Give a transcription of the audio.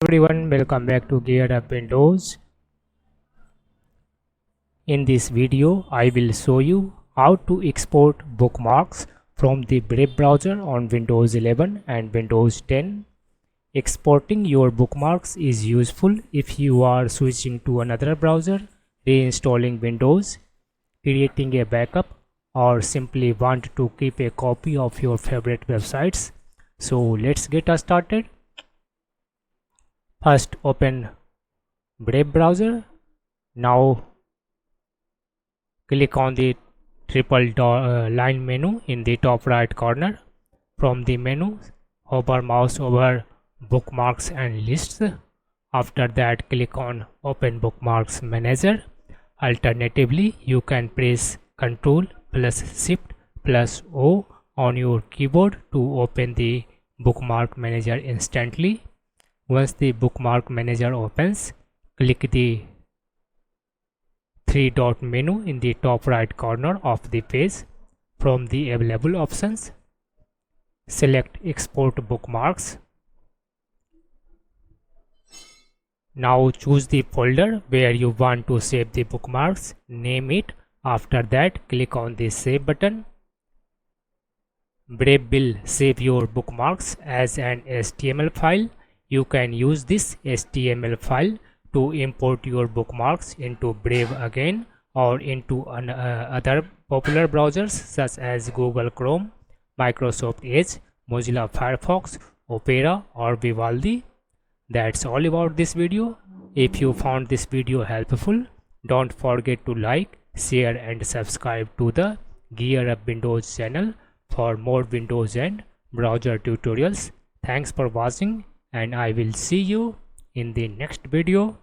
Everyone, welcome back to GearUpWindows. In this video, I will show you how to export bookmarks from the Brave browser on Windows 11 and Windows 10. Exporting your bookmarks is useful if you are switching to another browser, reinstalling Windows, creating a backup, or simply want to keep a copy of your favorite websites. So let's get started. First, open Brave browser. Now click on the triple line menu in the top right corner. From the menu, hover mouse over Bookmarks and Lists. After that, click on Open Bookmarks Manager. Alternatively, you can press Ctrl plus Shift plus O on your keyboard to open the Bookmark Manager instantly. Once the Bookmark Manager opens, click the three-dot menu in the top right corner of the page. From the available options, select Export Bookmarks. Now choose the folder where you want to save the bookmarks, name it. After that, click on the Save button. Brave will save your bookmarks as an HTML file. You can use this HTML file to import your bookmarks into Brave again or into other popular browsers such as Google Chrome, Microsoft Edge, Mozilla Firefox, Opera, or Vivaldi. That's all about this video. If you found this video helpful, don't forget to like, share and subscribe to the GearUpWindows channel for more Windows and browser tutorials. Thanks for watching, and I will see you in the next video.